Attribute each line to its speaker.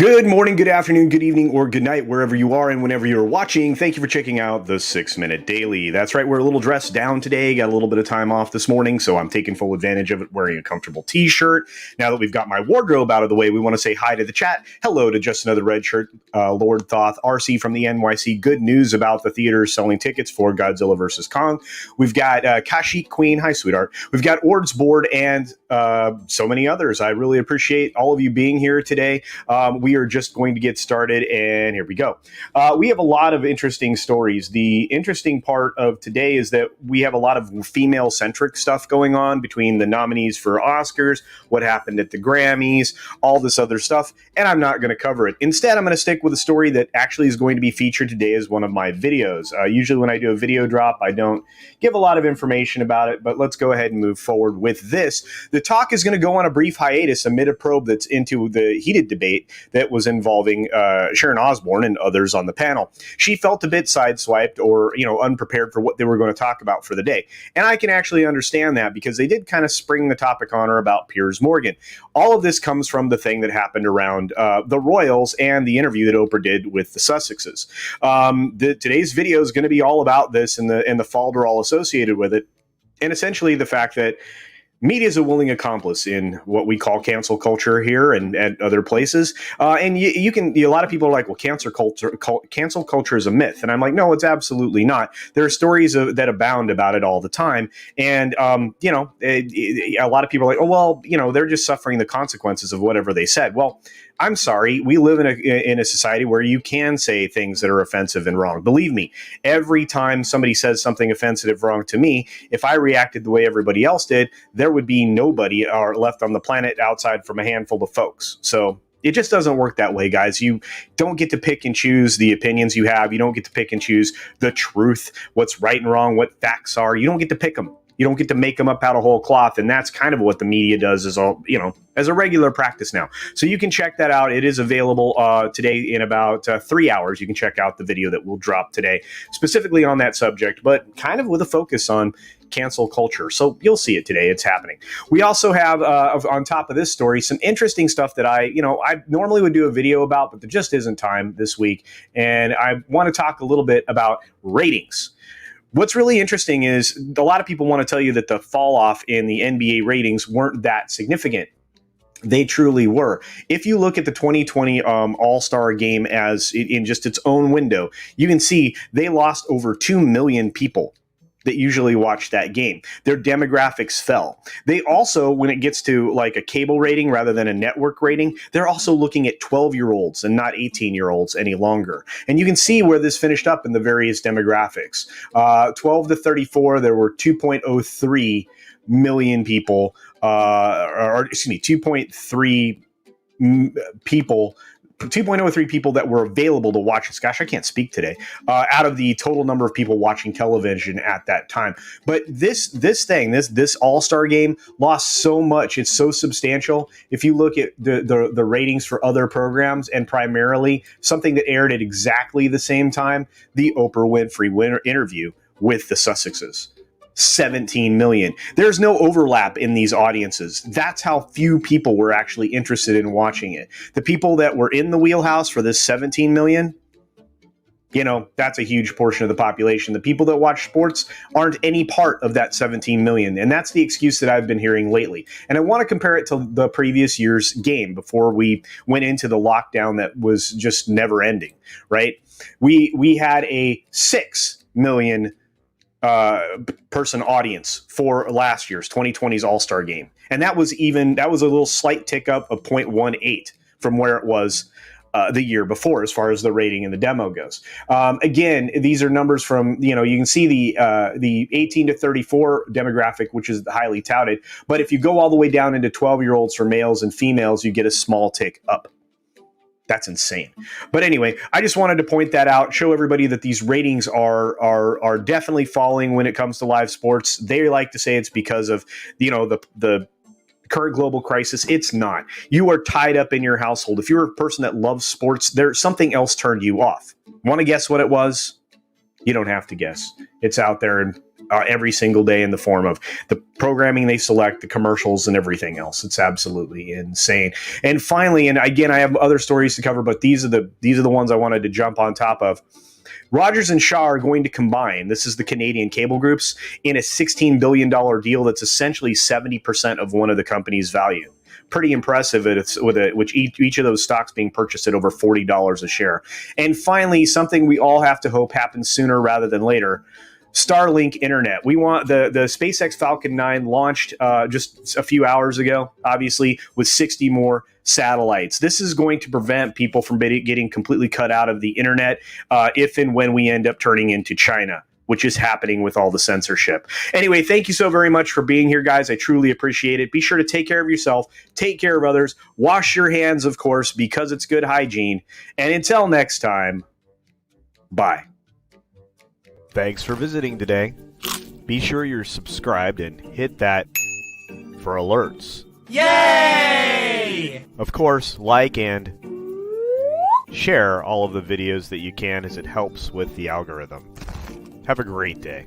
Speaker 1: Good morning, good afternoon, good evening, or good night, wherever you are and whenever you're watching. Thank you for checking out the 6-Minute Daily. That's right, we're a little dressed down today. Got a little bit of time off this morning, so I'm taking full advantage of it, wearing a comfortable t-shirt. Now that we've got my wardrobe out of the way, we want to say hi to the chat. Hello to Just Another Red Shirt, Lord Thoth, RC from the NYC. Good news about the theaters selling tickets for Godzilla vs. Kong. We've got Kashik Queen. Hi, sweetheart. We've got Ord's Board and so many others. I really appreciate all of you being here today. We are just going to get started, and here we go. We have a lot of interesting stories. The interesting part of today is that we have a lot of female-centric stuff going on between the nominees for Oscars, what happened at the Grammys, all this other stuff, and I'm not going to cover it. Instead, I'm going to stick with a story that actually is going to be featured today as one of my videos. Usually when I do a video drop, I don't give a lot of information about it, but let's go ahead and move forward with this. The talk is going to go on a brief hiatus amid a probe that's into the heated debate that was involving Sharon Osbourne and others on the panel. She felt a bit sideswiped or, unprepared for what they were going to talk about for the day. And I can actually understand that because they did kind of spring the topic on her about Piers Morgan. All of this comes from the thing that happened around the Royals and the interview that Oprah did with the Sussexes. Today's video is going to be all about this and the falderall associated with it. And essentially the fact that media is a willing accomplice in what we call cancel culture here and at other places. And a lot of people are like, well, cancel culture is a myth. And I'm like, no, it's absolutely not. There are stories that abound about it all the time. And, a lot of people are like, oh, well, they're just suffering the consequences of whatever they said. Well, I'm sorry. We live in a society where you can say things that are offensive and wrong. Believe me, every time somebody says something offensive wrong to me, if I reacted the way everybody else did, there would be nobody left on the planet outside from a handful of folks. So it just doesn't work that way, guys. You don't get to pick and choose the opinions you have. You don't get to pick and choose the truth, what's right and wrong, what facts are. You don't get to pick them. You don't get to make them up out of whole cloth. And that's kind of what the media does as a regular practice now. So you can check that out. It is available today in about 3 hours. You can check out the video that will drop today, specifically on that subject, but kind of with a focus on cancel culture. So you'll see it today. It's happening. We also have, on top of this story, some interesting stuff that I normally would do a video about, but there just isn't time this week. And I want to talk a little bit about ratings. What's really interesting is a lot of people want to tell you that the fall off in the NBA ratings weren't that significant. They truly were. If you look at the 2020 All-Star game as in just its own window, you can see they lost over 2 million people that usually watch that game. Their demographics fell. They also, when it gets to like a cable rating rather than a network rating, they're also looking at 12-year-olds and not 18-year-olds any longer. And you can see where this finished up in the various demographics. 12 to 34, there were 2.03 million people, 2.3 people 2.03 people that were available to watch this. Gosh, I can't speak today. Out of the total number of people watching television at that time. But this All-Star game lost so much. It's so substantial. If you look at the ratings for other programs, and primarily something that aired at exactly the same time, the Oprah Winfrey interview with the Sussexes. 17 million. There's no overlap in these audiences. That's how few people were actually interested in watching it. The people that were in the wheelhouse for this 17 million, that's a huge portion of the population. The people that watch sports aren't any part of that 17 million. And that's the excuse that I've been hearing lately. And I want to compare it to the previous year's game before we went into the lockdown that was just never ending, right? We had a 6 million person audience for last year's 2020's All-Star game. And that was a little slight tick up of 0.18 from where it was the year before, as far as the rating and the demo goes. Again, these are numbers from, you can see the 18 to 34 demographic, which is highly touted. But if you go all the way down into 12-year-olds for males and females, you get a small tick up. That's insane. But anyway, I just wanted to point that out, show everybody that these ratings are definitely falling when it comes to live sports. They like to say it's because of, the current global crisis. It's not. You are tied up in your household. If you're a person that loves sports, there's something else turned you off. Want to guess what it was? You don't have to guess. It's out there, and every single day in the form of the programming they select, the commercials, and everything else. It's absolutely insane. And finally, and again, I have other stories to cover, but these are the ones I wanted to jump on top of. Rogers and Shaw are going to combine, this is the Canadian cable groups, in a $16 billion deal that's essentially 70% of one of the company's value. Pretty impressive, with each of those stocks being purchased at over $40 a share. And finally, something we all have to hope happens sooner rather than later. Starlink internet. We want the SpaceX Falcon 9 launched just a few hours ago, obviously, with 60 more satellites. This is going to prevent people from getting completely cut out of the internet if and when we end up turning into China, which is happening with all the censorship. Anyway, thank you so very much for being here, guys. I truly appreciate it. Be sure to take care of yourself, take care of others, wash your hands, of course, because it's good hygiene. And until next time, bye.
Speaker 2: Thanks for visiting today. Be sure you're subscribed and hit that for alerts.
Speaker 3: Yay!
Speaker 2: Of course, like and share all of the videos that you can, as it helps with the algorithm. Have a great day.